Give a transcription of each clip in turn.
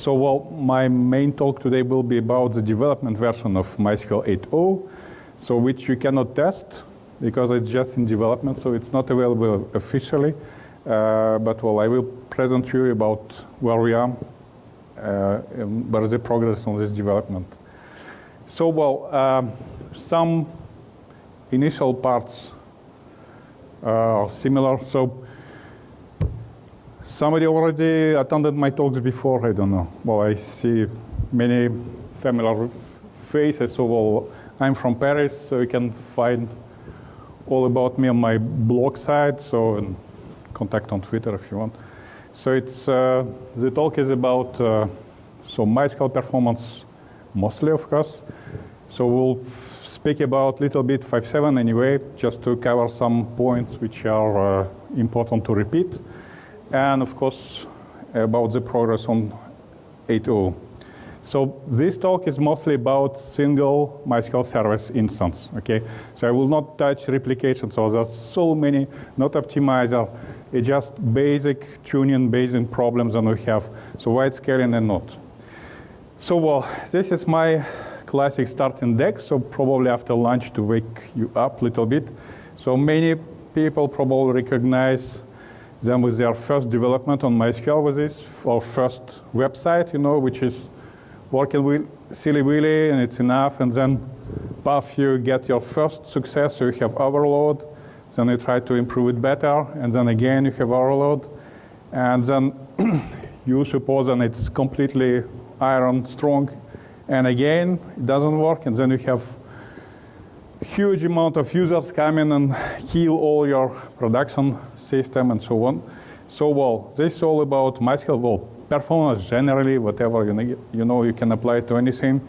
So, well, my main talk today will be about the development version of MySQL 8.0, so which you cannot test because it's just in development, so it's not available officially. But, well, I will present you about where we are, and where the progress on this development. So, well, some initial parts are similar. So, somebody already attended my talks before, I don't know. Well, I see many familiar faces. So, well, I'm from Paris, so you can find all about me on my blog site, so and contact on Twitter if you want. So it's the talk is about so MySQL performance mostly, of course. So we'll speak about little bit 5.7 anyway, just to cover some points which are important to repeat. And of course, about the progress on 8.0. So this talk is mostly about single MySQL service instance, okay? So I will not touch replication, so there's so many, not optimizer, it's just basic tuning, basic problems that we have, so wide scaling and not. So, well, this is my classic starting deck, so probably after lunch to wake you up a little bit. So many people probably recognize them with their first development on MySQL with this, or first website, you know, which is working silly-willy and it's enough, and then puff, you get your first success, so you have overload, then you try to improve it better, and then again you have overload, and then you suppose that it's completely iron strong, and again it doesn't work, and then you have huge amount of users come in and kill all your production system and so on. So, well, this is all about MySQL. Well, performance generally, whatever you know, you can apply it to anything,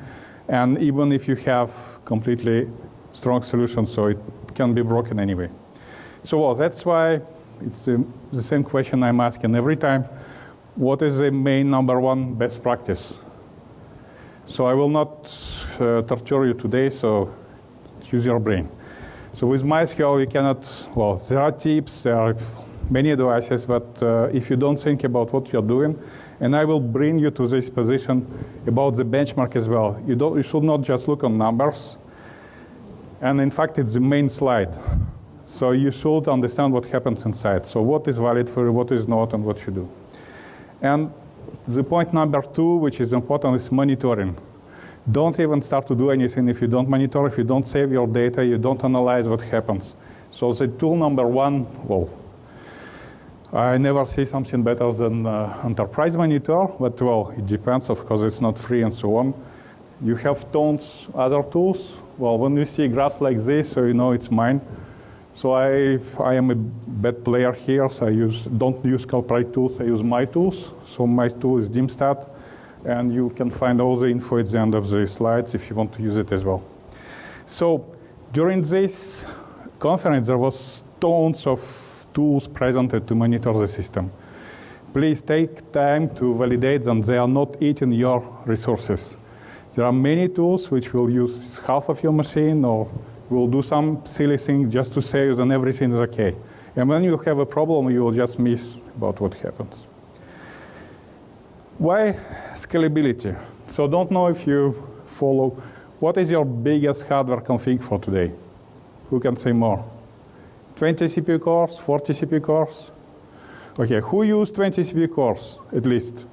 and even if you have completely strong solutions, so it can be broken anyway. So, well, that's why it's the same question I'm asking every time. What is the main #1 best practice? So I will not torture you today, so use your brain. So with MySQL, you cannot, well, there are tips, there are many advices, but if you don't think about what you're doing, and I will bring you to this position about the benchmark as well. You should not just look on numbers, and in fact, it's the main slide. So you should understand what happens inside. So what is valid for you, what is not, and what you do. And the point #2, which is important, is monitoring. Don't even start to do anything if you don't monitor, if you don't save your data, you don't analyze what happens. So the tool #1, well, I never see something better than Enterprise Monitor, but well, it depends, of course, it's not free and so on. You have tons other tools. Well, when you see graphs like this, so you know it's mine. So I am a bad player here, so I don't use corporate tools, I use my tools. So my tool is DimStat, and you can find all the info at the end of the slides if you want to use it as well. So during this conference, there was tons of tools presented to monitor the system. Please take time to validate them. They are not eating your resources. There are many tools which will use half of your machine or will do some silly thing just to say that everything is okay. And when you have a problem, you will just miss about what happens. Why scalability? So don't know if you follow. What is your biggest hardware config for today? Who can say more? 20 CPU cores, 40 CPU cores? Okay, who used 20 CPU cores at least?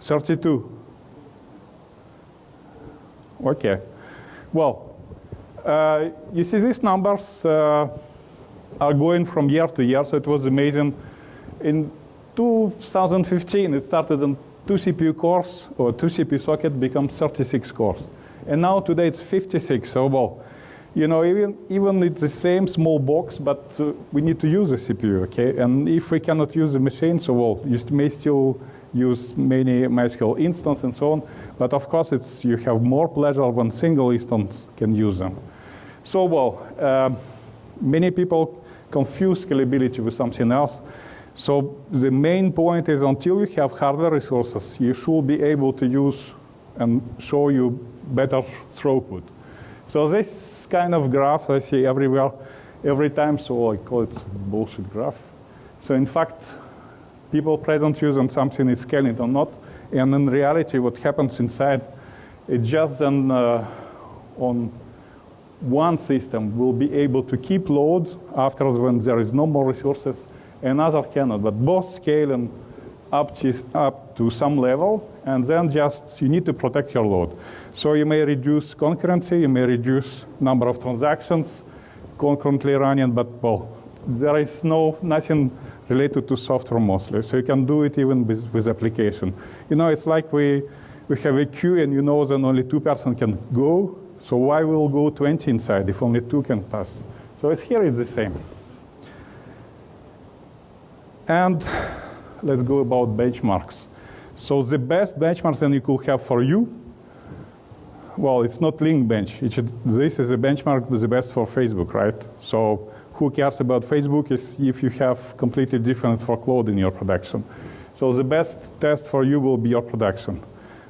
32. Okay. Well, you see these numbers are going from year to year, so it was amazing. In 2015, it started on 2 CPU cores, or 2 CPU socket becomes 36 cores. And now today it's 56, so well, you know, even it's the same small box, but we need to use the CPU, okay? And if we cannot use the machine, so well, you may still use many MySQL instances and so on, but of course you have more pleasure when single instance can use them. So well, many people confuse scalability with something else. So the main point is until you have hardware resources, you should be able to use and show you better throughput. So this kind of graph I see everywhere, every time, so I call it bullshit graph. So in fact, people present use on something is scaling or not, And in reality, what happens inside, it's just then on one system will be able to keep load after when there is no more resources, another cannot. But both scale and up to some level, and then just you need to protect your load. So you may reduce concurrency, you may reduce number of transactions concurrently running, but well, there is nothing related to software mostly. So you can do it even with application. You know, it's like we have a queue and you know that only 2 persons can go. So why will go 20 inside if only 2 can pass? So here it's the same. And let's go about benchmarks. So the best benchmarks that you could have for you, well, it's not Linkbench. This is a benchmark with the best for Facebook, right? So who cares about Facebook is if you have completely different workload in your production. So the best test for you will be your production.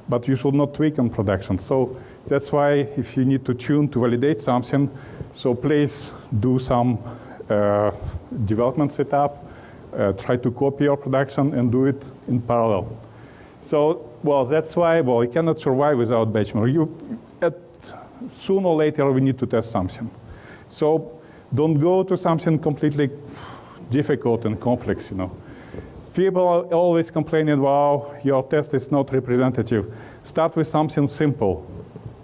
But you should not tweak on production. So that's why if you need to tune to validate something, so please do some development setup, try to copy your production and do it in parallel. So, well, that's why, well, you cannot survive without benchmark. Sooner or later, we need to test something. So don't go to something completely difficult and complex, you know. People are always complaining, wow, your test is not representative. Start with something simple.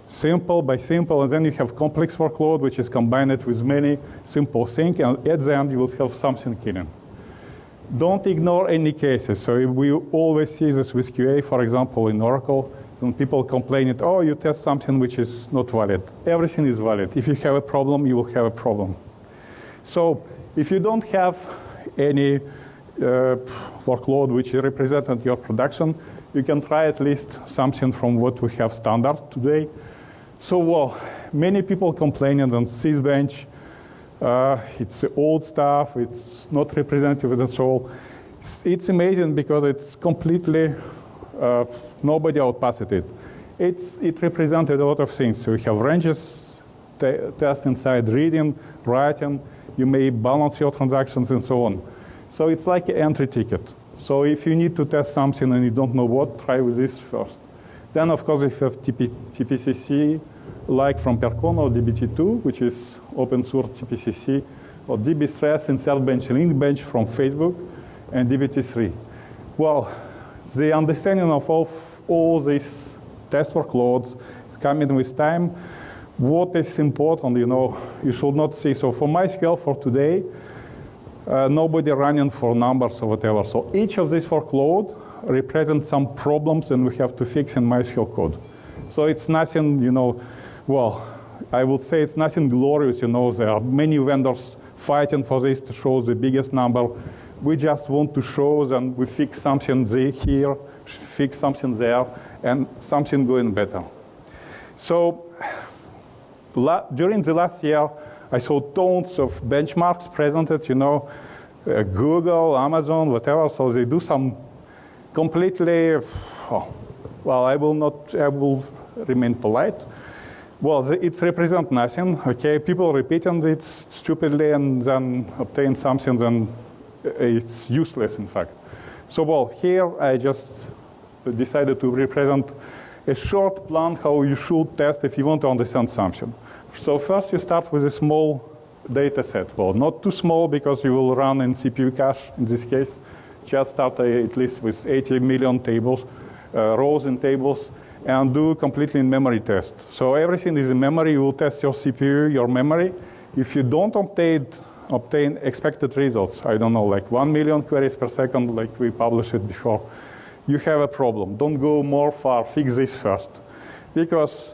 Simple by simple, and then you have complex workload, which is combined with many simple things, and at the end, you will have something killing. Don't ignore any cases. So we always see this with QA, for example, in Oracle, when people complain, oh, you test something which is not valid. Everything is valid. If you have a problem, you will have a problem. So if you don't have any workload which represents your production, you can try at least something from what we have standard today. So, well, many people complaining on Sysbench, it's old stuff, it's not representative at all. It's amazing because it's completely, nobody outpassed it. It represented a lot of things. So you have ranges, test inside reading, writing, you may balance your transactions and so on. So it's like an entry ticket. So if you need to test something and you don't know what, try with this first. Then, of course, if you have TPCC, like from Percona or DBT2, which is open source TPCC, or DBStress, Insert Bench, Linkbench from Facebook, and DBT3. Well, the understanding of all these test workloads is coming with time. What is important, you know, you should not see. So for MySQL for today, nobody running for numbers or whatever. So each of these workload represents some problems and we have to fix in MySQL code. So it's nothing, you know, well, I would say it's nothing glorious, you know, there are many vendors fighting for this to show the biggest number. We just want to show that we fix something here, fix something there, and something going better. So during the last year, I saw tons of benchmarks presented, you know, Google, Amazon, whatever, so they do some completely, well, I will remain polite. Well, it represents nothing, okay? People repeating it stupidly and then obtain something, then it's useless, in fact. So, well, here I just decided to represent a short plan how you should test if you want to understand something. So first you start with a small data set. Well, not too small because you will run in CPU cache in this case. Just start at least with 80 million tables, rows in tables, and do completely in memory test. So everything is in memory. You will test your CPU, your memory. If you don't obtain expected results, I don't know, like 1 million queries per second, like we published it before, you have a problem. Don't go more far, fix this first. Because,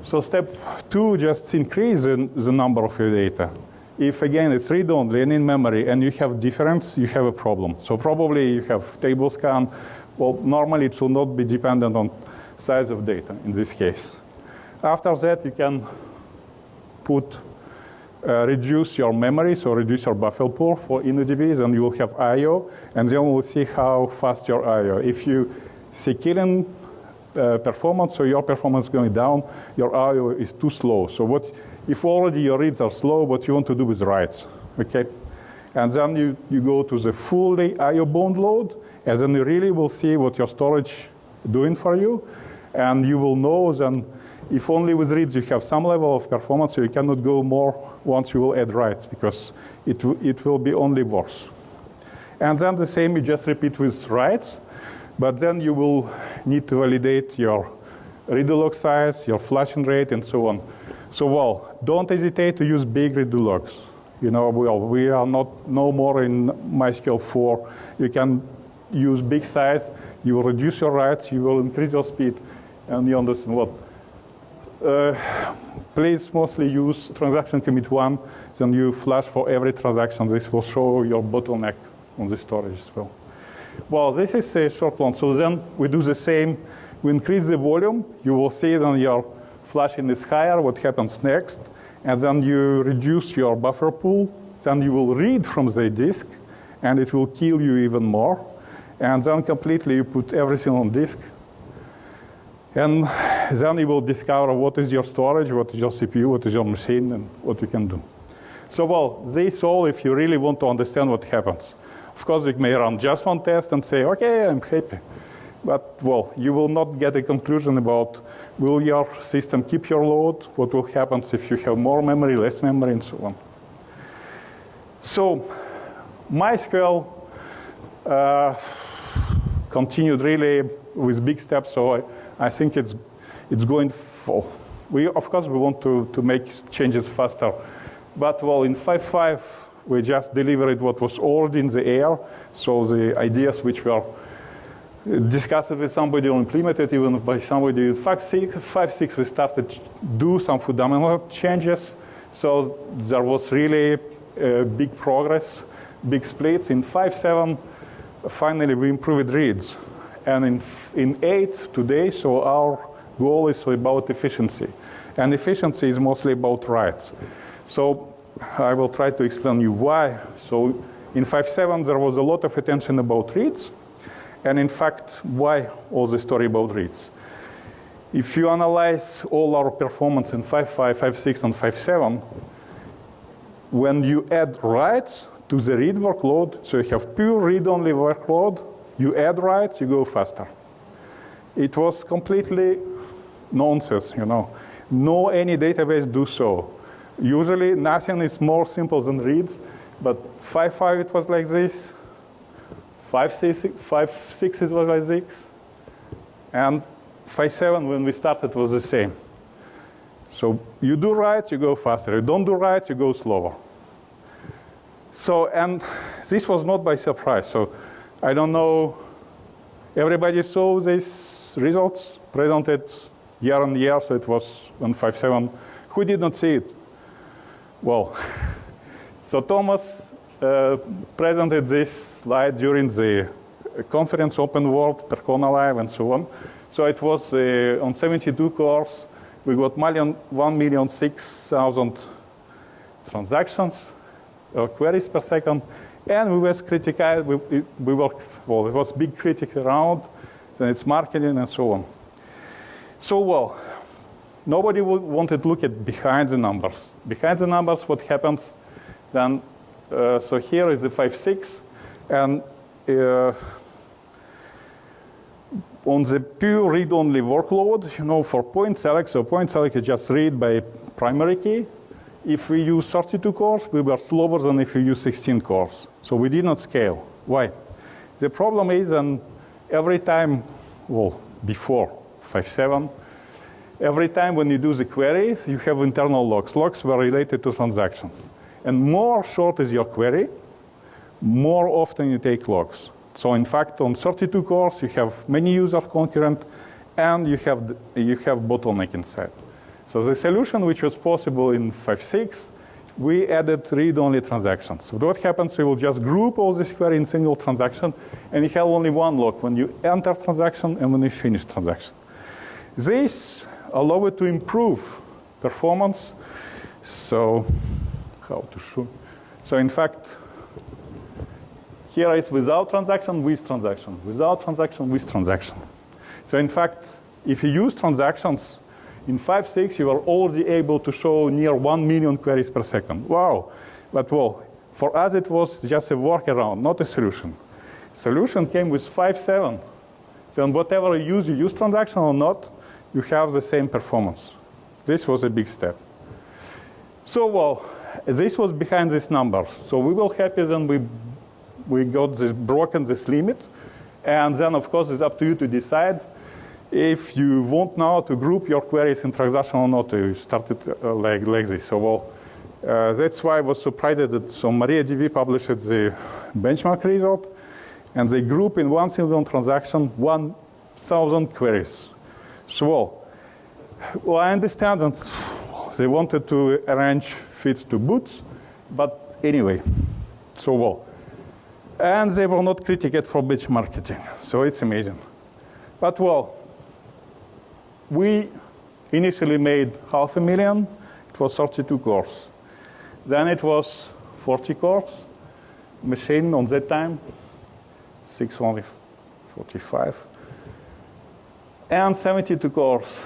so step 2, just increase the number of your data. If again, it's read-only and in memory and you have difference, you have a problem. So probably you have table scan. Well, normally it should not be dependent on size of data in this case. After that, you can reduce your memory, so reduce your buffer pool for InnoDBs, and you will have I/O, and then we'll see how fast your I/O. If you see killing performance, so your performance going down, your I/O is too slow. So if already your reads are slow, what you want to do is writes, okay? And then you go to the fully I/O bound load, and then you really will see what your storage doing for you. And you will know then if only with reads you have some level of performance, so you cannot go more once you will add writes, because it will be only worse. And then the same you just repeat with writes, but then you will need to validate your redo log size, your flashing rate, and so on. So, well, don't hesitate to use big redo logs. You know, well, we are no more in MySQL 4. You can use big size. You will reduce your writes. You will increase your speed, and you understand what. Please mostly use transaction commit 1. Then you flash for every transaction. This will show your bottleneck on the storage as well. Well, this is a short one. So then we do the same. We increase the volume. You will see then your flashing is higher. What happens next? And then you reduce your buffer pool. Then you will read from the disk, and it will kill you even more. And then completely you put everything on disk. And then you will discover what is your storage, what is your CPU, what is your machine, and what you can do. So, well, this all if you really want to understand what happens. Of course, you may run just one test and say, OK, I'm happy. But, well, you will not get a conclusion about will your system keep your load, what will happen if you have more memory, less memory, and so on. So MySQL continued really with big steps. So I think it's going for, of course, we want to make changes faster. But, well, in 5.5, we just delivered what was already in the air. So the ideas which were discussed with somebody or implemented even by somebody in 5.6, we started to do some fundamental changes. So there was really big progress, big splits. In 5.7, finally, we improved reads. And in 8 today, so our goal is about efficiency. And efficiency is mostly about writes. So I will try to explain you why. So in 5.7, there was a lot of attention about reads. And in fact, why all the story about reads? If you analyze all our performance in 5.5, 5.6, and 5.7, when you add writes to the read workload, so you have pure read-only workload, you add writes, you go faster. It was completely nonsense, you know. No any database do so. Usually, nothing is more simple than reads, but 5.5 it was like this. 5.6 it was like this. And 5.7 when we started was the same. So you do writes, you go faster. You don't do writes, you go slower. So, and this was not by surprise. So I don't know, everybody saw these results presented year on year, so it was on 5.7. Who did not see it? Well, so Thomas presented this slide during the conference, Open World, Percona Live, and so on. So it was on 72 cores. We got 1,006,000 transactions, queries per second. And we was critical, we were, well, it was big critic around, then it's marketing and so on. So, well, nobody wanted to look at behind the numbers. Behind the numbers, what happens then, so here is the 5.6, and on the pure read-only workload, you know, for point select, so point select is just read by primary key. If we use 32 cores, we were slower than if we use 16 cores. So we did not scale. Why? The problem is, and every time, well, before 5.7, every time when you do the query, you have internal logs. Logs were related to transactions. And more short is your query, more often you take logs. So in fact, on 32 cores, you have many user concurrent, and you have bottleneck inside. So the solution which was possible in 5.6, we added read-only transactions. So what happens, we will just group all this query in single transaction, and you have only one log when you enter transaction and when you finish transaction. This allows it to improve performance. So how to show? So in fact, here it's without transaction, with transaction, without transaction, with transaction. So in fact, if you use transactions, in 5.6, you are already able to show near 1 million queries per second. Wow. But well, for us, it was just a workaround, not a solution. Solution came with 5.7. then whatever you use transaction or not, you have the same performance. This was a big step. So, well, this was behind this number. So we were happy then we got this broken this limit. And then, of course, it's up to you to decide if you want now to group your queries in transaction or not. You start it like this. So, well, that's why I was surprised that so MariaDB published the benchmark result, and they group in one single transaction 1,000 queries. So, well, I understand that they wanted to arrange fits to boots, but anyway, so well. And they were not critiqued for benchmarking, so it's amazing. But well, we initially made 500,000. It was 32 cores. Then it was 40 cores. Machine on that time, 645. And 72 cores.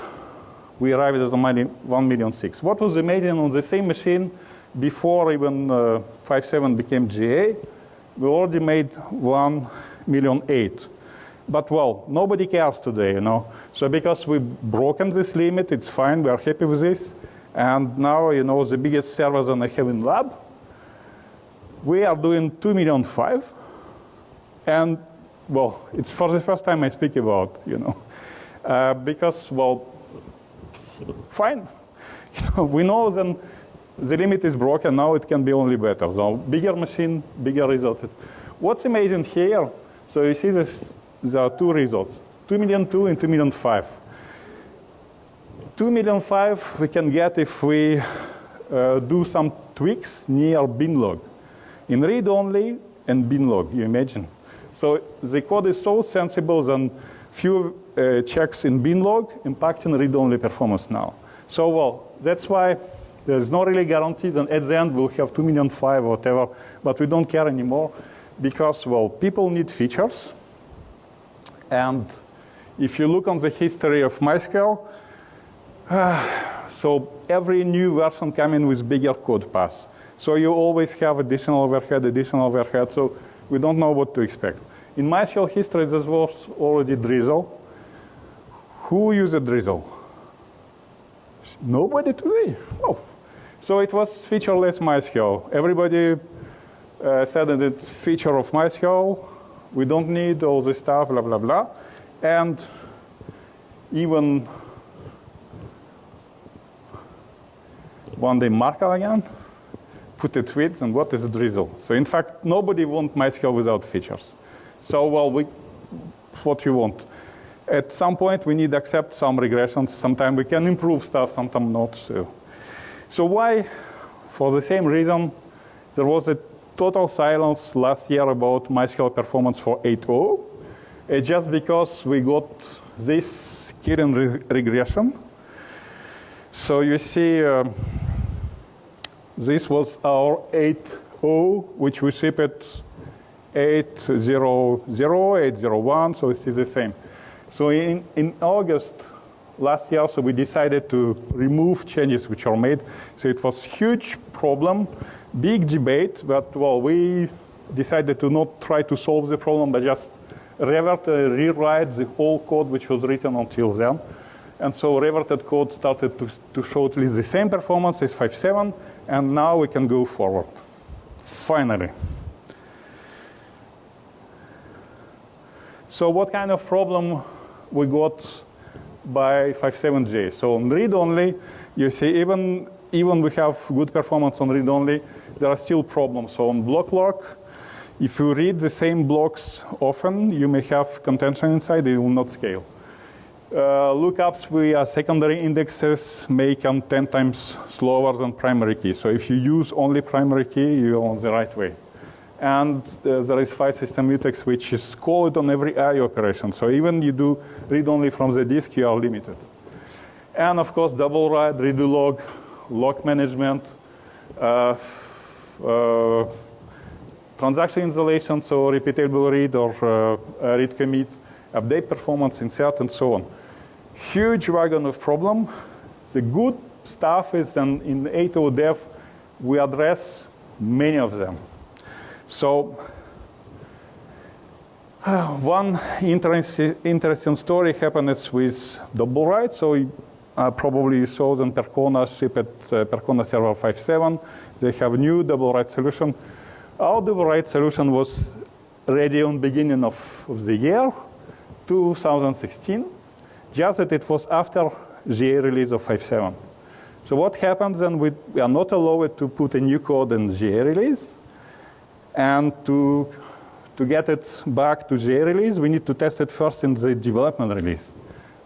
We arrived at 1.6 million. What was amazing on the same machine before even 5.7 became GA, we already made 1.8 million. But well, nobody cares today, you know. So because we've broken this limit, it's fine, we are happy with this. And now, you know, the biggest servers that I have in lab, we are doing 2.5 million. And well, it's for the first time I speak about, you know, because, well, fine. You know, we know then the limit is broken, now it can be only better. So bigger machine, bigger result. What's amazing here, so you see this, there are two results, 2.2 million and 2.5 million. 2.5 million we can get if we do some tweaks near binlog. In read-only and binlog, you imagine. So the code is so sensible that few checks in binlog impacting read-only performance now. So well, that's why there's no really guarantee that at the end we'll have 2.5 million or whatever, but we don't care anymore because, well, people need features. And if you look on the history of MySQL, so every new version coming with bigger code path. So you always have additional overhead, so we don't know what to expect. In MySQL history, this was already Drizzle. Who used Drizzle? Nobody today. Oh. So it was featureless MySQL. Everybody said that it's feature of MySQL. We don't need all this stuff, blah, blah, blah. And even one day Markov again put a tweet, and what is Drizzle? So in fact, nobody wants MySQL without features. So, well, what you want. At some point, we need to accept some regressions. Sometimes we can improve stuff, sometimes not. So why? For the same reason, there was a total silence last year about MySQL Performance for 8.0. It's just because we got this killing regression. So you see, this was our 8.0, which we shipped 8.0.0, 8.0.1, so it's the same. So in August last year, so we decided to remove changes which are made. So it was huge problem, big debate, but well, we decided to not try to solve the problem, but just rewrite the whole code which was written until then. And so reverted code started to show at least the same performance as 5.7, and now we can go forward. Finally. So what kind of problem we got by 5.7J? So on read-only, you see even we have good performance on read-only, there are still problems. So on block lock, if you read the same blocks often, you may have contention inside, it will not scale. Lookups via secondary indexes make them 10 times slower than primary key. So if you use only primary key, you're on the right way. And there is file system mutex, which is called on every I/O operation. So even you do read only from the disk, you are limited. And of course, double write, redo log, log management, transaction installation, so repeatable read or read commit, update performance, insert, and so on. Huge wagon of problem. The good stuff is in 8.0 dev, we address many of them. So One interesting story happened with double write. So probably you saw them Percona ship at Percona server 5.7. They have a new double write solution. Our double write solution was ready on beginning of the year, 2016, just that it was after GA release of 5.7. So what happens then, we are not allowed to put a new code in GA release. And to get it back to GA release, we need to test it first in the development release.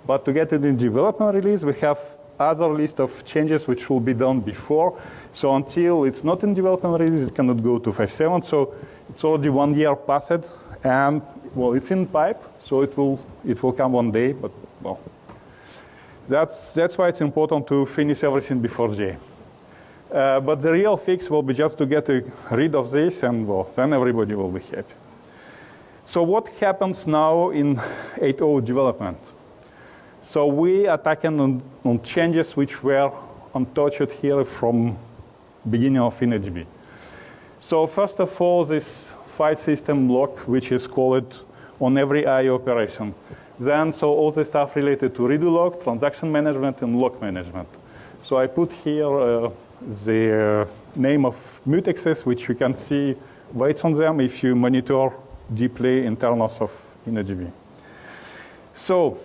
But to get it in development release, we have other list of changes which will be done before. So until it's not in development release, it cannot go to 5.7. So it's already 1 year passed, and well, it's in pipe, so it will come one day. But well, that's why it's important to finish everything before GA. But the real fix will be just to get rid of this, and well, then everybody will be happy. So what happens now in 8.0 development? So we are attacking on changes which were untouched here from beginning of InnoDB. So first of all, this file system lock, which is called on every IO operation. Then, so all the stuff related to redo log, transaction management, and log management. So I put here the name of mutexes, which you can see weights on them if you monitor deeply internals of InnoDB. So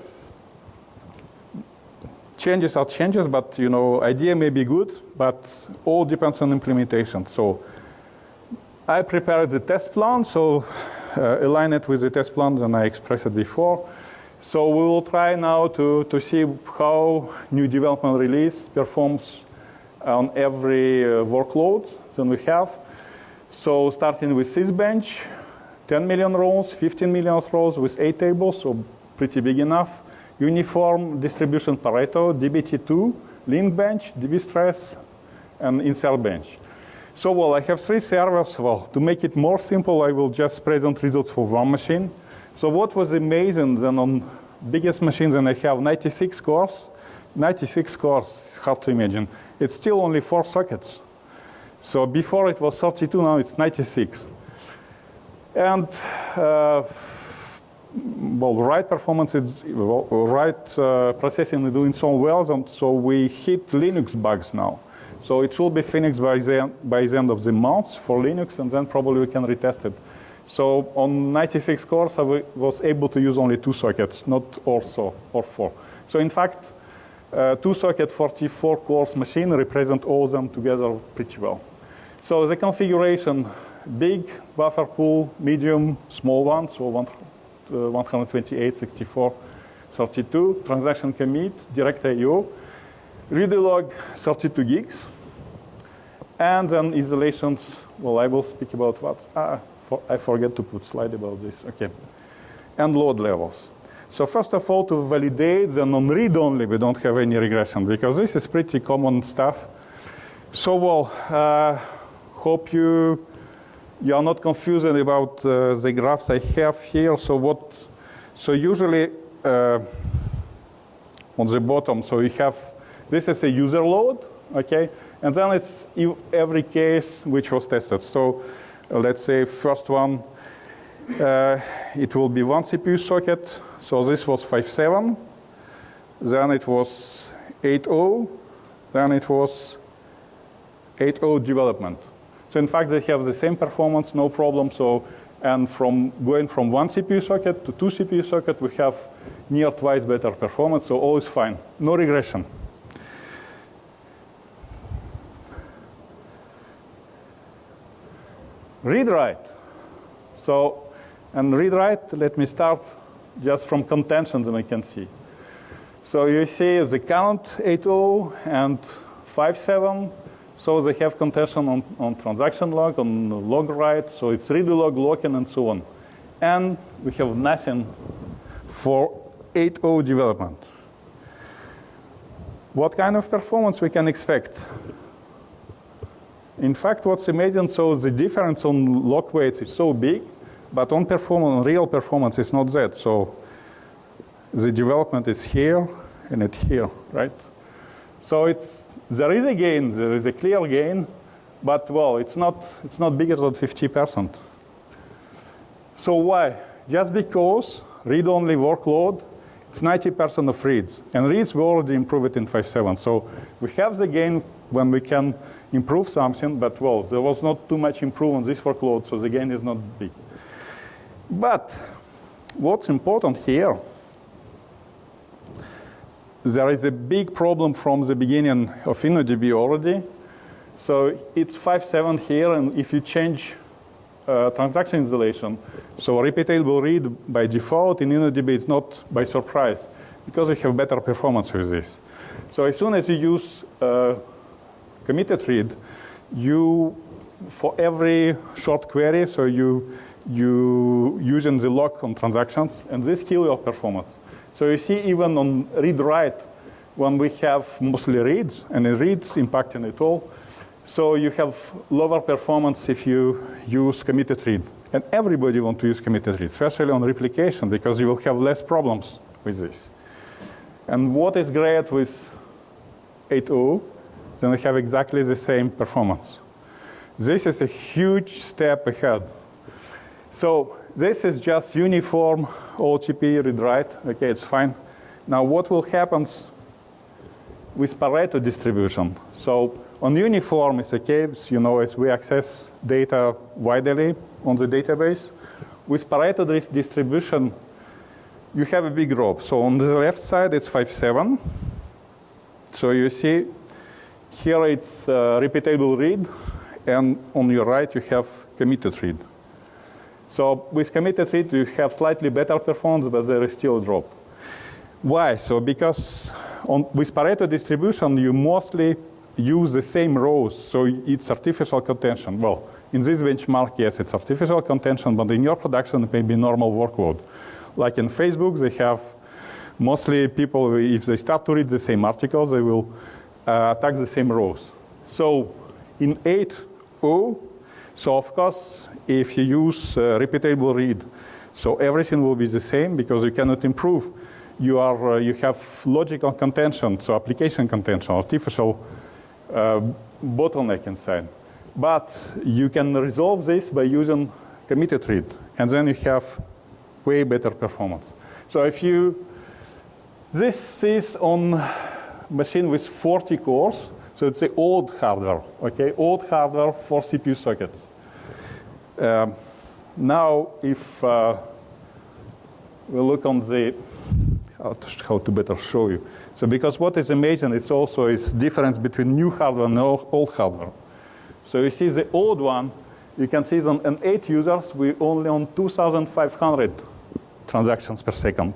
changes are changes, but you know, idea may be good, but all depends on implementation. So I prepared the test plan, so align it with the test plan, and I expressed it before. So we will try now to see how new development release performs on every workload that we have. So starting with Sysbench, 10 million rows, 15 million rows with 8 tables, so pretty big enough. Uniform distribution Pareto, DBT2, Linkbench, DBStress, and insert bench. So well, I have 3 servers. Well, to make it more simple, I will just present results for one machine. So what was amazing then on biggest machines, and I have 96 cores. 96 cores, hard to imagine. It's still only 4 sockets. So before it was 32, now it's 96. And well, write performance is, write processing is doing so well, and so we hit Linux bugs now. So it will be finished by the end of the month for Linux, and then probably we can retest it. So on 96 cores, I was able to use only 2 sockets, not also or 4. So in fact, 2-socket 44 cores machine represent all of them together pretty well. So the configuration: big buffer pool, medium, small one, so 128, 64, 32, transaction commit, direct IO, redo log 32 gigs, and then isolations. Well, I will speak about what. I forget to put slide about this. Okay, and load levels. So first of all, to validate, then on read only, we don't have any regression, because this is pretty common stuff. So well, hope you are not confused about the graphs I have here. So usually on the bottom, so you have, this is a user load, okay? And then it's every case which was tested. So let's say first one, it will be 1 CPU socket. So this was 5.7, then it was 8.0, then it was 8.0 development. So in fact, they have the same performance, no problem. So, and from going from 1 CPU socket to 2 CPU socket, we have near twice better performance. So all is fine, no regression. Read-write. So, and read-write, let me start just from contentions, and I can see. So you see the current 8.0 and 5.7. So they have contention on transaction log, on log write. So it's redo log, locking, and so on. And we have nothing for 8.0 development. What kind of performance we can expect? In fact, what's amazing, so the difference on log weights is so big, but on performance, real performance is not that. So the development is here and it here, right? So there is a gain, there is a clear gain, but well, it's not bigger than 50%. So why? just because read-only workload, it's 90% of reads. And reads, we already improved it in 5.7. So we have the gain when we can improve something, but well, there was not too much improvement on this workload, so the gain is not big. But what's important here, there is a big problem from the beginning of InnoDB already. So it's 5.7 here, and if you change transaction installation, so repeatable read by default in InnoDB is not by surprise, because you have better performance with this. So as soon as you use committed read, you, for every short query, so you using the lock on transactions, and this kills your performance. So you see even on read-write, when we have mostly reads, and it reads impacting it all, so you have lower performance if you use committed read. And everybody wants to use committed read, especially on replication, because you will have less problems with this. And what is great with 8.0, then we have exactly the same performance. This is a huge step ahead. So this is just uniform OLTP read-write. Okay, it's fine. Now what will happen with Pareto distribution? So on uniform, it's okay, you know, as we access data widely on the database. With Pareto distribution, you have a big drop. So on the left side, it's 5.7. So you see, here it's repeatable read, and on your right, you have committed read. So with committed read, you have slightly better performance, but there is still a drop. Why? So because with Pareto distribution, you mostly use the same rows, so it's artificial contention. Well, in this benchmark, yes, it's artificial contention, but in your production, it may be normal workload. Like in Facebook, they have mostly people, if they start to read the same articles, they will attack the same rows. So in 8.0, so of course, if you use repeatable read, so everything will be the same because you cannot improve. You have logical contention, so application contention, artificial bottleneck inside. But you can resolve this by using committed read, and then you have way better performance. So if you, this is on machine with 40 cores, so it's the old hardware, okay? Old hardware, 4 CPU sockets. Now, if we look on the, how to better show you. So because what is amazing, it's also is difference between new hardware and old hardware. So you see the old one, you can see that on 8 users, we only on 2,500 transactions per second.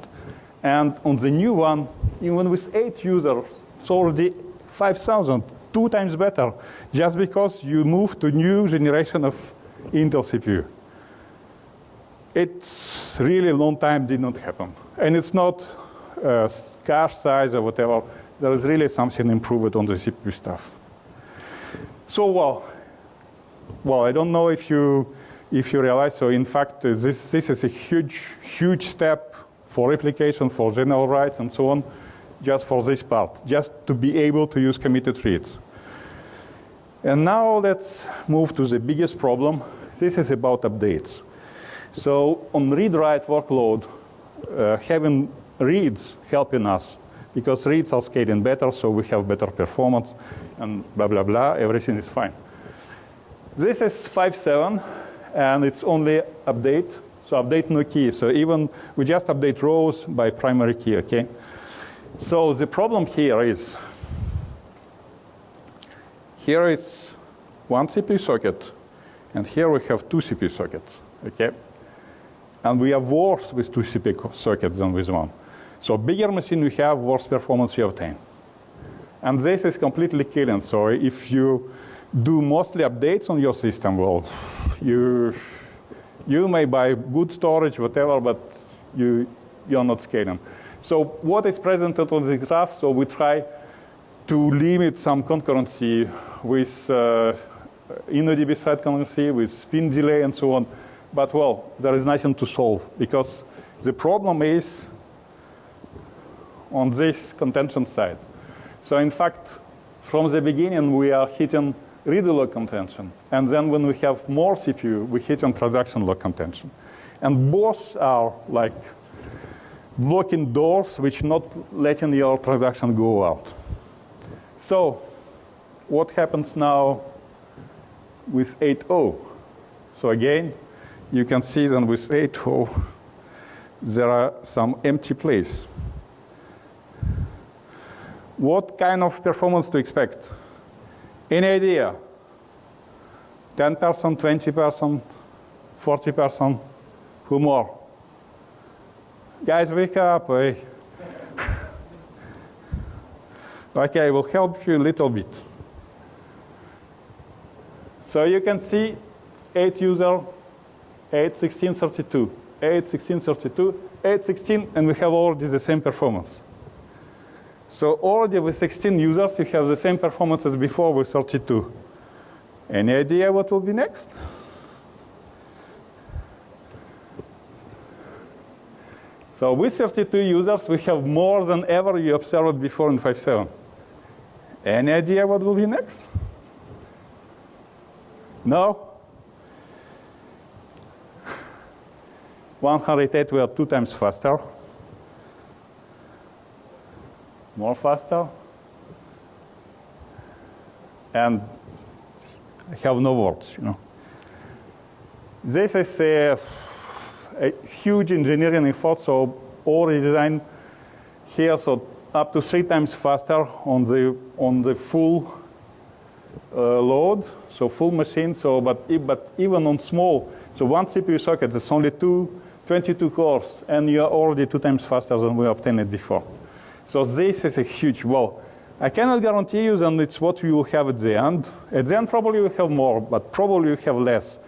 And on the new one, even with 8 users, it's already 5,000, 2 times better, just because you move to new generation of Intel CPU. It's really a long time did not happen. And it's not cache size or whatever. There is really something improved on the CPU stuff. So well, I don't know if you realize, so in fact, this is a huge step for replication, for general writes and so on, just for this part, just to be able to use committed reads. And now let's move to the biggest problem. This is about updates. So on read-write workload, having reads helping us, because reads are scaling better, so we have better performance, and blah, blah, blah, everything is fine. This is 5.7, and it's only update, so update no key. So even we just update rows by primary key, okay? So the problem here is, here it's 1 CPU socket, and here we have 2 CPU sockets, okay? And we are worse with 2 CPU sockets than with 1. So bigger machine we have, worse performance you obtain. And this is completely killing. So if you do mostly updates on your system, well, you may buy good storage, whatever, but you're not scaling. So what is presented on the graph, so we try to limit some concurrency with InnoDB side concurrency, with spin delay and so on. But well, there is nothing to solve because the problem is on this contention side. So in fact, from the beginning, we are hitting read lock contention. And then when we have more CPU, we hit on transaction lock contention. And both are like blocking doors which not letting your transaction go out. So what happens now with 8.0? So again, you can see that with 8.0, there are some empty place. What kind of performance to expect? Any idea? 10%, 20%, 40%? Who more? Guys, wake up. Hey. Okay, I will help you a little bit. So you can see 8 user, 8, 16, 32, 8, 16, 32, 8, 16, and we have already the same performance. So already with 16 users, you have the same performance as before with 32. Any idea what will be next? So with 32 users, we have more than ever you observed before in 5.7. Any idea what will be next? No? 108 were 2 times faster. More faster. And I have no words, you know. This is a huge engineering effort, so all redesign here, so up to 3 times faster on the full load, so full machine. So, but even on small, so one CPU socket is only 22 cores, and you are already 2 times faster than we obtained it before. So this is a huge. Well, I cannot guarantee you that it's what you will have at the end. At the end, probably you have more, but probably you have less.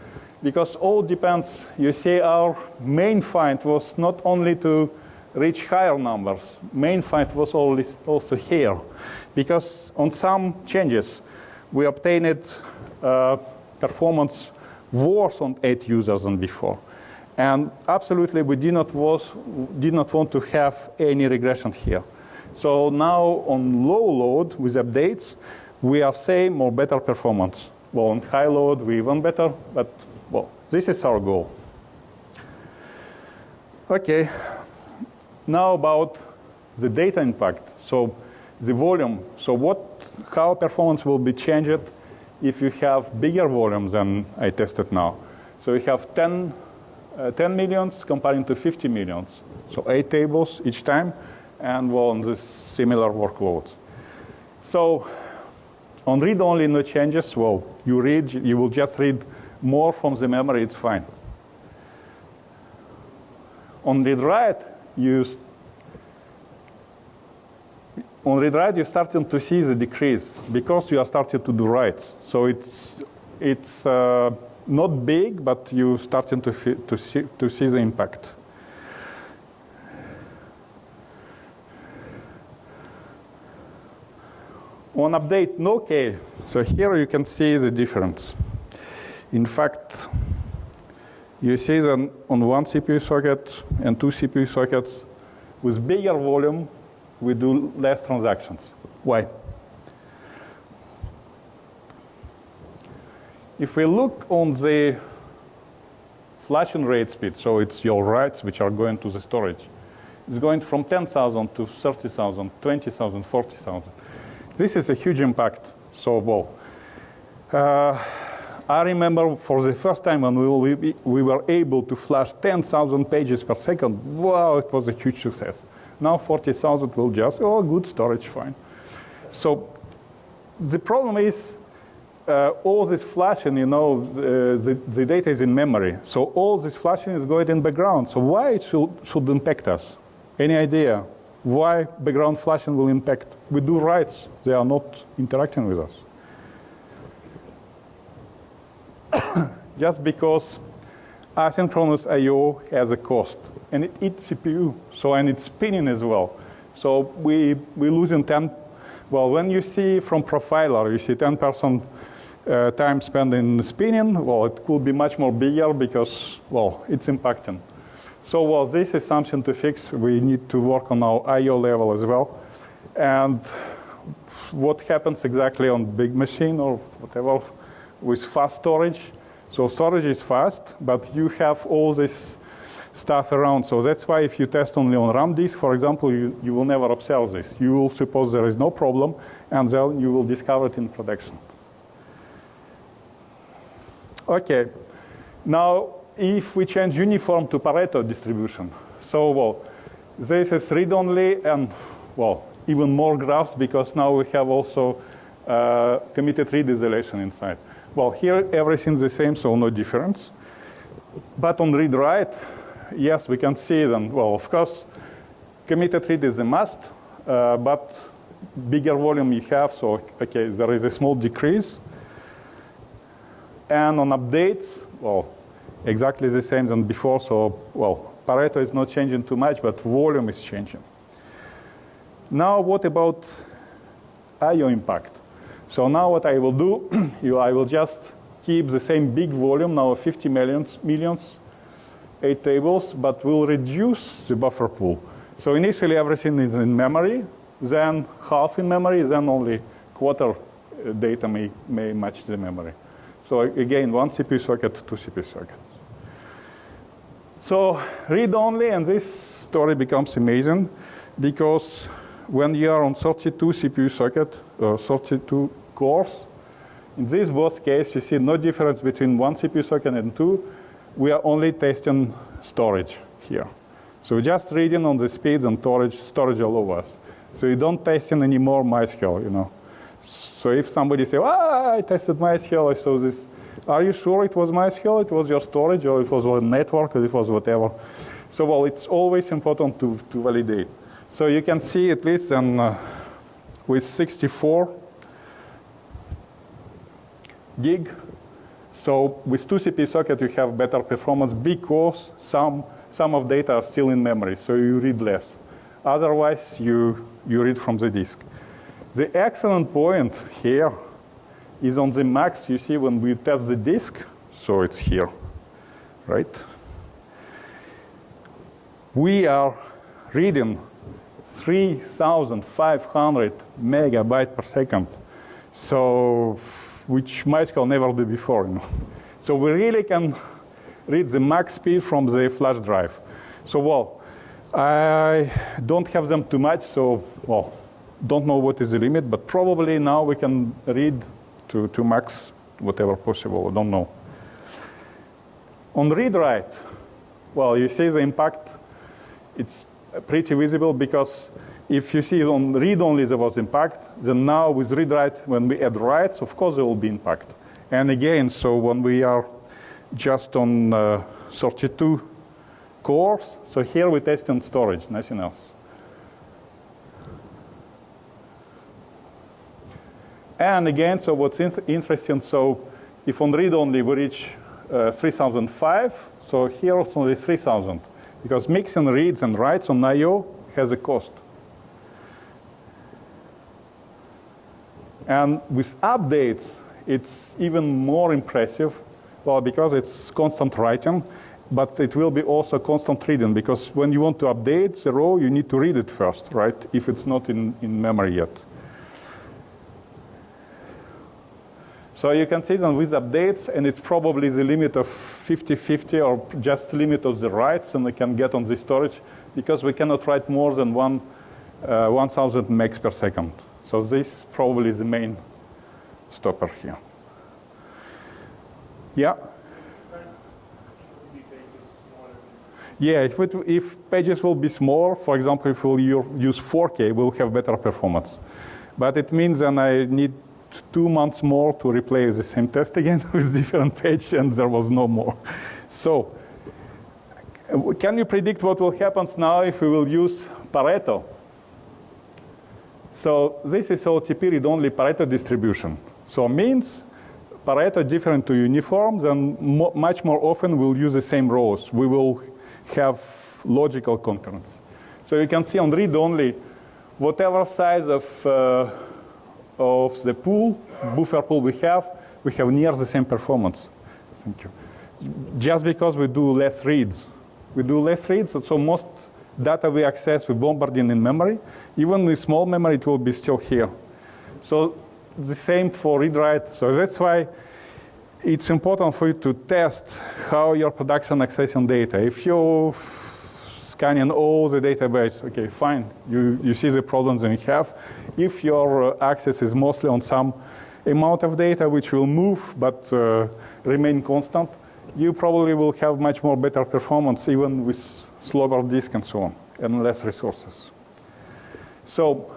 Because all depends, you see our main find was not only to reach higher numbers, main find was also here. Because on some changes, we obtained performance worse on 8 users than before. And absolutely, we did not want to have any regression here. So now on low load with updates, we are same or better performance. Well, on high load, we even better, but well, this is our goal. Okay, now about the data impact. So the volume. So how performance will be changed if you have bigger volume than I tested now. So we have 10 millions comparing to 50 millions. So 8 tables each time, and well, on the similar workloads. So on read-only, no changes. Well, you will just read more from the memory, it's fine. On read-write, you're starting to see the decrease because you are starting to do writes. So it's not big, but you're starting to see the impact. On update, no K. So here you can see the difference. In fact, you see that on 1 CPU socket and 2 CPU sockets, with bigger volume, we do less transactions. Why? If we look on the flashing rate speed, so it's your writes which are going to the storage, it's going from 10,000 to 30,000, 20,000, 40,000. This is a huge impact. So, well, I remember for the first time when we were able to flash 10,000 pages per second, wow, it was a huge success. Now 40,000 will just, oh, good storage, fine. So the problem is all this flashing, you know, the data is in memory. So all this flashing is going in background. So why it should impact us? Any idea? Why background flashing will impact? We do writes. They are not interacting with us. Just because asynchronous I/O has a cost, and it eats CPU, and it's spinning as well. So we losing 10. Well, when you see from profiler, you see 10% time spent in spinning. Well, it could be much more bigger because, well, it's impacting. So, well, this is something to fix. We need to work on our I/O level as well. And what happens exactly on big machine or whatever with fast storage? So storage is fast, but you have all this stuff around. So that's why if you test only on RAM disk, for example, you will never observe this. You will suppose there is no problem, and then you will discover it in production. Okay, now if we change uniform to Pareto distribution, so well, this is read-only and well, even more graphs because now we have also committed read isolation inside. Well, here everything's the same, so no difference. But on read-write, yes, we can see then, well, of course, committed read is a must, but bigger volume you have, so okay, there is a small decrease. And on updates, well, exactly the same than before, so, well, Pareto is not changing too much, but volume is changing. Now, what about I/O impact? So now what I will do, I will just keep the same big volume, now 50 millions, 8 tables, but will reduce the buffer pool. So initially everything is in memory, then half in memory, then only quarter data may match the memory. So again, 1 CPU socket, 2 CPU sockets. So read only, and this story becomes amazing because when you are on 32 CPU socket, 32 cores, in this both case, you see no difference between 1 CPU socket and 2. We are only testing storage here. So just reading on the speeds and storage all over us. So you don't testing anymore MySQL, you know. So if somebody say, I tested MySQL, I saw this. Are you sure it was MySQL, it was your storage, or it was a network, or it was whatever? So, well, it's always important to validate. So you can see at least then with 64 gig, so with 2 CPU socket you have better performance because some of data are still in memory, so you read less. Otherwise, you read from the disk. The excellent point here is on the max, you see, when we test the disk, so it's here, right? We are reading 3,500 megabytes per second, so which MySQL never did before, you know. So we really can read the max speed from the flash drive. So, well, I don't have them too much, so, well, don't know what is the limit, but probably now we can read to max whatever possible, I don't know. On read-write, well, you see the impact, it's pretty visible because if you see on read-only there was impact, then now with read-write, when we add writes, of course there will be impact. And again, so when we are just on 32 cores, so here we test on storage, nothing else. And again, so what's interesting, so if on read-only we reach 3,005, so here it's only 3,000, because mixing reads and writes on I/O has a cost. And with updates, it's even more impressive, well, because it's constant writing, but it will be also constant reading, because when you want to update the row, you need to read it first, right, if it's not in memory yet. So you can see that with updates, and it's probably the limit of 50/50 or just limit of the writes, and we can get on the storage because we cannot write more than 1,000 megs per second. So this probably is the main stopper here. Yeah? Yeah, if pages will be smaller, for example, if we'll use 4K, we'll have better performance. But it means then I need 2 months more to replay the same test again with different page, and there was no more. So, can you predict what will happen now if we will use Pareto? So this is OTP read-only Pareto distribution. So means Pareto different to uniform, then much more often we'll use the same rows. We will have logical concurrence. So you can see on read-only, whatever size of the pool, buffer pool we have near the same performance. Thank you. Just because we do less reads. We do less reads, so most data we access, we bombarding in memory. Even with small memory, it will be still here. So the same for read-write. So that's why it's important for you to test how your production accessing data. If you're scanning all the database, okay, fine, you see the problems that you have. If your access is mostly on some amount of data which will move but remain constant, you probably will have much more better performance even with slower disk and so on, and less resources. So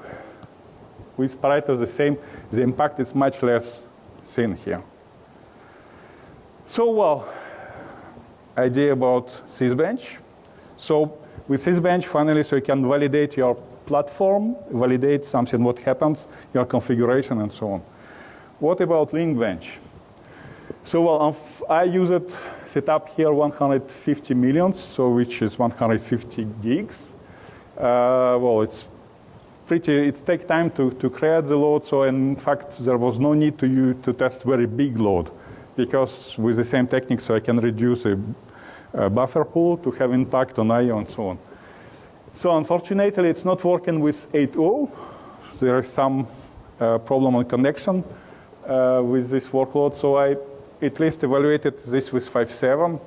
with Pareto the same, the impact is much less seen here. So, well, idea about Sysbench. So with Sysbench, finally, so you can validate your platform, validate something, what happens, your configuration, and so on. What about Linkbench? So, well, I use it, set up here 150 millions, so which is 150 gigs. Well, it takes time to create the load, so in fact, there was no need to test very big load, because with the same technique, so I can reduce a buffer pool to have impact on I/O and so on. So unfortunately, it's not working with 8.0. There is some problem on connection with this workload, so I at least evaluated this with 5.7.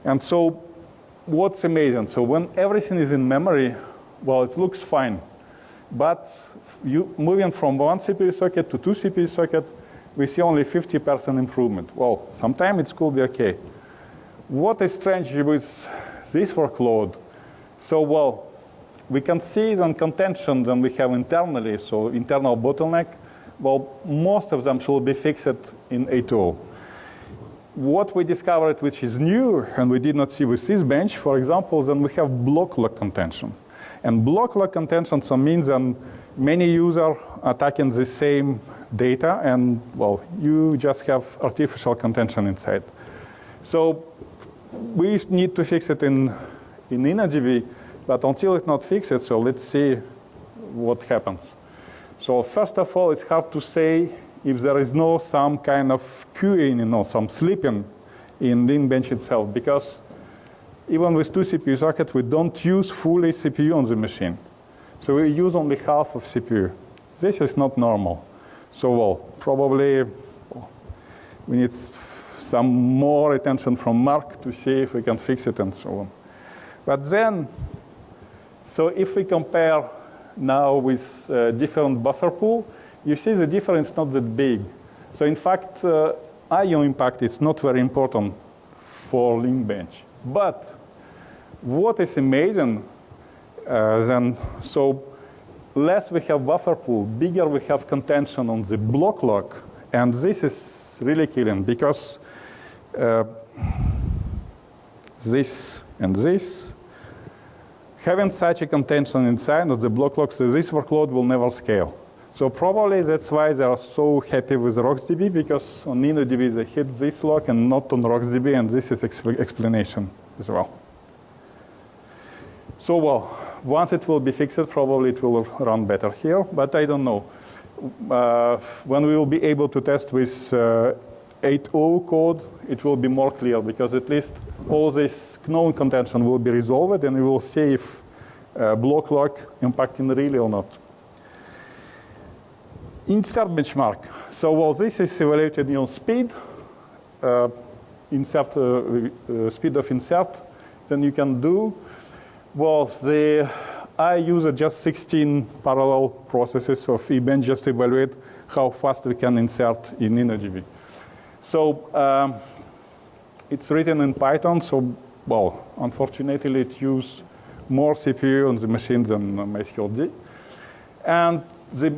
And so what's amazing, so when everything is in memory, well, it looks fine. But you moving from one CPU socket to two CPU sockets, we see only 50% improvement. Well, sometimes it could be okay. What is strange with this workload? So, well, we can see the contentions that we have internally, so internal bottleneck. Well, most of them should be fixed in 8.0. What we discovered, which is new, and we did not see with Sysbench, for example, then we have block lock contention. And block lock contention so means that many users attacking the same data, and, well, you just have artificial contention inside. So we need to fix it in InnoDB, but until it's not fixed, so let's see what happens. So first of all, it's hard to say if there is no some kind of queuing, some sleeping in Linkbench itself, because even with two CPU sockets, we don't use fully CPU on the machine. So we use only half of CPU. This is not normal. So, well, probably we need some more attention from Mark to see if we can fix it and so on. But then, so if we compare now with different buffer pool, you see the difference not that big. So in fact, I/O impact is not very important for Linkbench. But what is amazing, then, so less we have buffer pool, bigger we have contention on the block lock, and this is really killing, because this and this, having such a contention inside of the block lock, so this workload will never scale. So probably that's why they are so happy with RocksDB, because on InnoDB they hit this lock and not on RocksDB, and this is explanation as well. So, well, once it will be fixed, probably it will run better here, but I don't know. When we will be able to test with 8.0 code, it will be more clear, because at least all this known contention will be resolved, and we will see if block lock impacting really or not. Insert benchmark. So, well, this is evaluated on speed, speed of insert. Then you can do, well, I use just 16 parallel processes of eBench just to evaluate how fast we can insert in InnoDB. So it's written in Python, so, well, unfortunately it uses more CPU on the machine than MySQL D. And the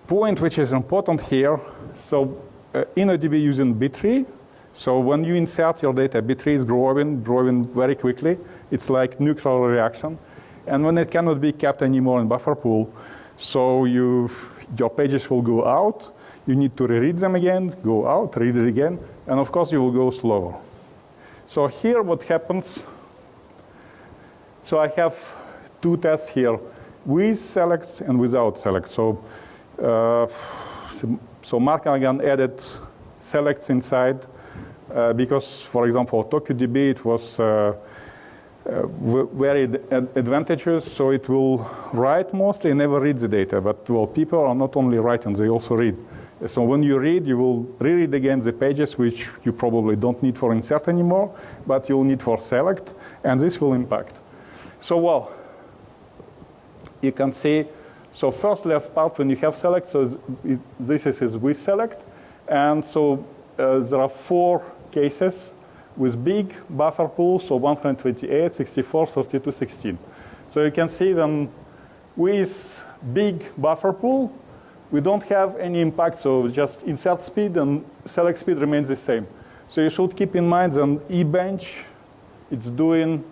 point which is important here, so InnoDB using B3. So when you insert your data, B3 is growing very quickly. It's like nuclear reaction. And when it cannot be kept anymore in buffer pool, so your pages will go out. You need to reread them again, go out, read it again, and of course you will go slower. So here what happens, so I have two tests here, with selects and without selects. So Mark again added selects inside because, for example, TokuDB, it was very advantageous, so it will write mostly and never read the data. But, well, people are not only writing, they also read. So when you read, you will reread again the pages which you probably don't need for insert anymore, but you'll need for select, and this will impact. So well, you can see, so first left part when you have select, so this is with select, and so there are 4 cases with big buffer pool, so 128, 64, 32, 16. So you can see then with big buffer pool, we don't have any impact, so just insert speed and select speed remains the same. So you should keep in mind that eBench, it's doing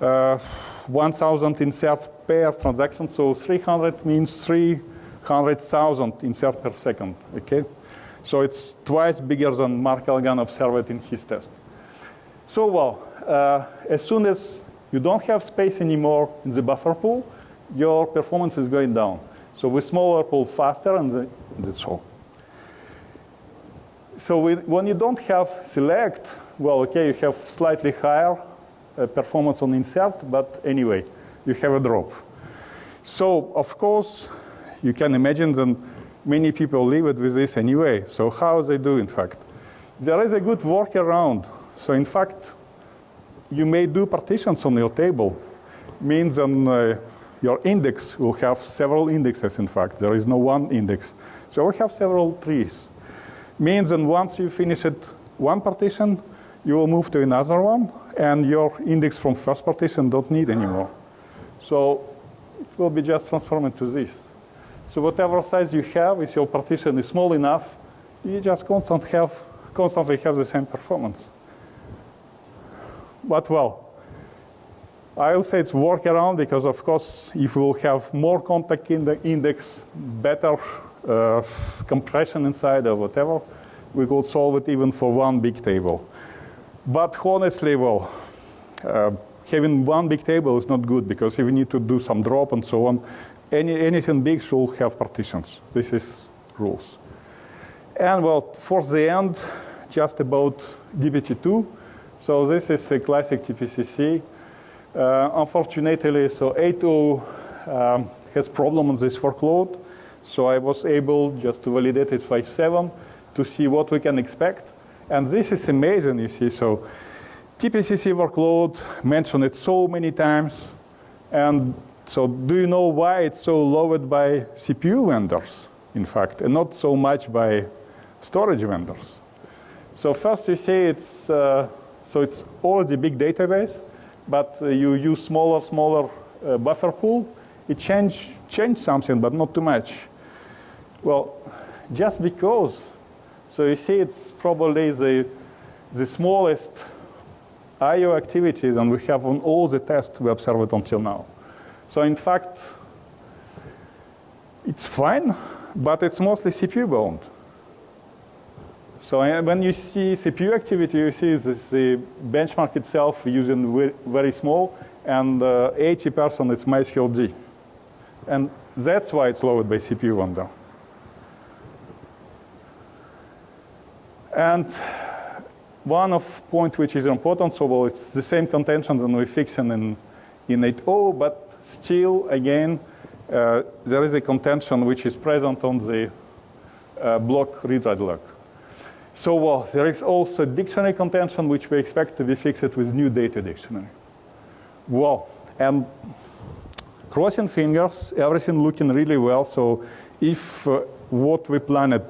1,000 insert per transaction, so 300 means 300,000 insert per second, okay? So it's twice bigger than Mark Elgan observed in his test. So well, as soon as you don't have space anymore in the buffer pool, your performance is going down. So with smaller pool, faster, and that's all. So when you don't have select, well, okay, you have slightly higher performance on insert, but anyway, you have a drop. So of course, you can imagine that many people leave it with this anyway. So how they do, in fact? There is a good workaround. So in fact, you may do partitions on your table. Means your index will have several indexes, in fact. There is no one index. So we'll have several trees. Means that once you finish it one partition, you will move to another one, and your index from first partition don't need anymore. So it will be just transformed to this. So whatever size you have, if your partition is small enough, you just constantly have the same performance. But well, I will say it's workaround because, of course, if we will have more contact in the index, better compression inside or whatever, we could solve it even for one big table. But honestly, well, having one big table is not good because if you need to do some drop and so on, anything big should have partitions. This is rules. And well, for the end, just about DBT2. So this is a classic TPCC. Unfortunately, so 8.0 has problem on this workload. So I was able just to validate it 5.7 to see what we can expect. And this is amazing, you see. So TPCC workload, mentioned it so many times. And so do you know why it's so lowered by CPU vendors, in fact, and not so much by storage vendors? So first you see it's, so it's already a big database, but you use smaller buffer pool. It changed something, but not too much. Well, just because. So you see it's probably the smallest I/O activity than we have on all the tests we observed until now. So in fact, it's fine, but it's mostly CPU bound. So when you see CPU activity, you see the benchmark itself using very small, and 80% it's MySQL D. And that's why it's lowered by CPU vendor. And one of point which is important, so well, it's the same contentions and we fixing in 8.0, but still, again, there is a contention which is present on the block read-write lock. So well, there is also dictionary contention which we expect to be fixed with new data dictionary. Well, and crossing fingers, everything looking really well. So if what we planned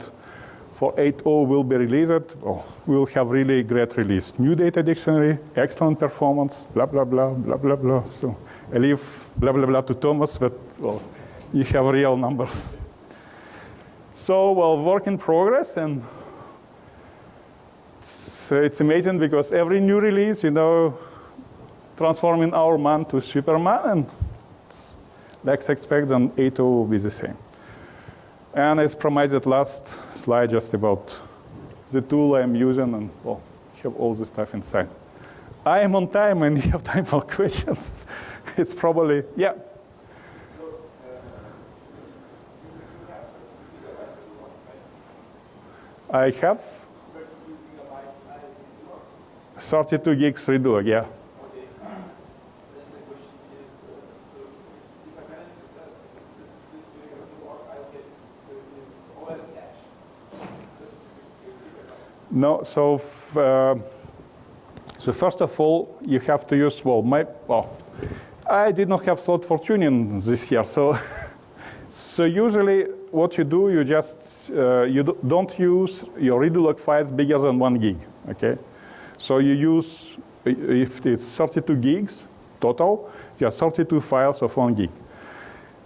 for 8.0 will be released, oh, we'll have really great release. New data dictionary, excellent performance, blah, blah, blah, blah, blah, blah. So I leave blah, blah, blah to Thomas, but well, you have real numbers. So, well, work in progress, and it's amazing because every new release, you know, transforming our man to Superman, and let's expect that 8.0 will be the same. And as promised last slide, just about the tool I'm using, and well, have all the stuff inside. I am on time, and you have time for questions. It's probably, yeah. I have 32 gigs redo, yeah. No, so first of all, you have to use, I did not have slot for tuning this year, so so usually what you do, you just you don't use your redo log files bigger than 1 gig, okay? So you use, if it's 32 gigs total, you have 32 files of 1 gig.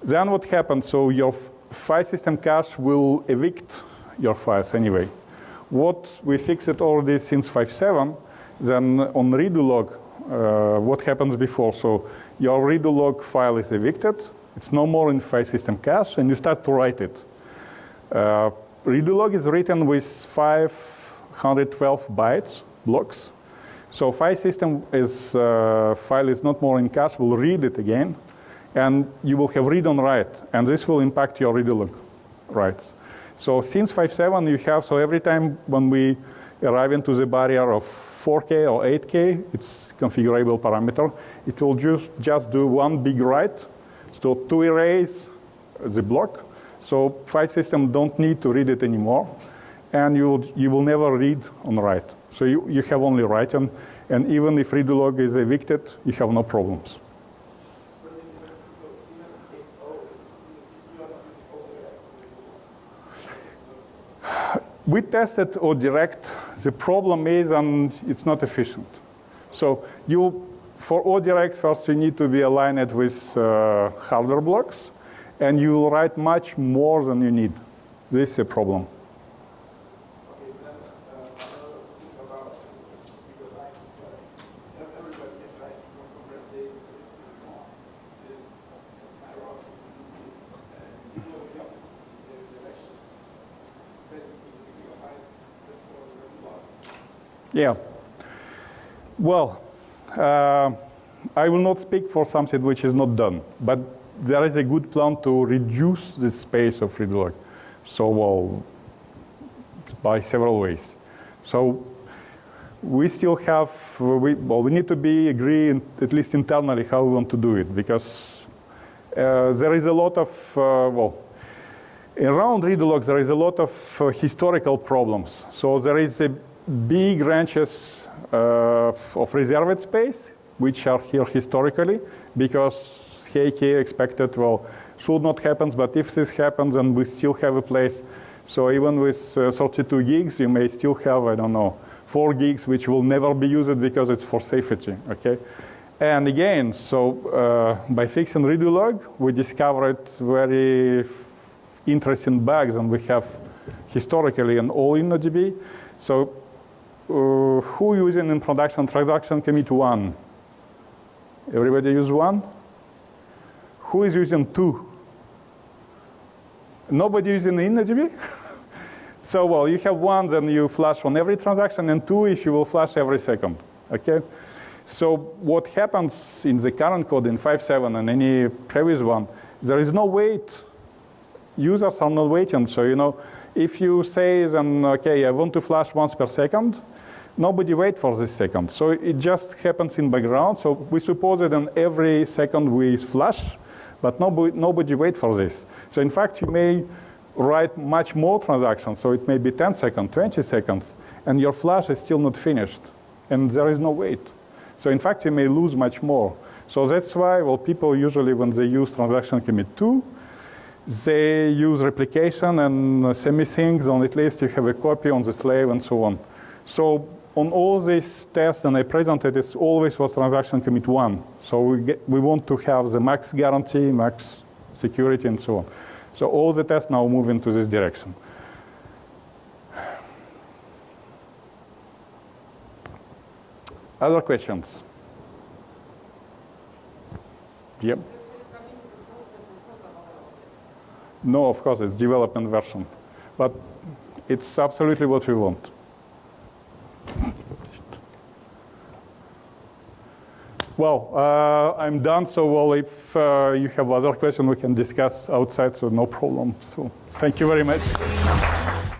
Then what happens? So your file system cache will evict your files anyway. What we fixed already since 5.7, then on redo log, what happens before? So your redo log file is evicted. It's no more in file system cache, and you start to write it. Redo log is written with 512 bytes blocks. So file system is file is not more in cache, will read it again, and you will have read on write, and this will impact your redo log writes. So since 5.7 you have, so every time when we arrive into the barrier of 4K or 8K, it's configurable parameter, it will just do one big write, so to erase the block. So file system don't need to read it anymore, and you will never read on write. So you have only write, and even if redo log is evicted, you have no problems. We tested ODirect. The problem is, and it's not efficient. So for ODirect, first you need to be aligned with hardware blocks, and you will write much more than you need. This is a problem. Yeah. Well, I will not speak for something which is not done, but there is a good plan to reduce the space of redo log. So, by several ways. So, we still have, we need to agree, at least internally, how we want to do it, because there is a lot of, around redo logs, there is a lot of historical problems. So there is a big ranges of reserved space, which are here historically, because HK expected, should not happen, but if this happens, then we still have a place. So even with 32 gigs, you may still have, I don't know, 4 gigs, which will never be used because it's for safety, okay? And again, so by fixing redo log, we discovered very interesting bugs, and we have historically in all InnoDB. So who using in production transaction commit 1? Everybody use 1? Who is using 2? Nobody using InnoDB? So, you have 1, then you flash on every transaction, and 2 if you will flash every second, okay? So what happens in the current code in 5.7 and any previous one, there is no wait. Users are not waiting. So, if you say, then, okay, I want to flash once per second, nobody wait for this second. So it just happens in background. So we suppose that in every second we flash, but nobody wait for this. So in fact, you may write much more transactions. So it may be 10 seconds, 20 seconds, and your flash is still not finished. And there is no wait. So in fact, you may lose much more. So that's why, people usually, when they use transaction commit 2, they use replication and semi-syncs, on at least you have a copy on the slave and so on. So on all these tests, and I presented, it always was transaction commit 1. So we want to have the max guarantee, max security, and so on. So all the tests now move into this direction. Other questions? Yep. No, of course, it's development version. But it's absolutely what we want. Well, I'm done. So, if you have other questions, we can discuss outside, so no problem. So, thank you very much.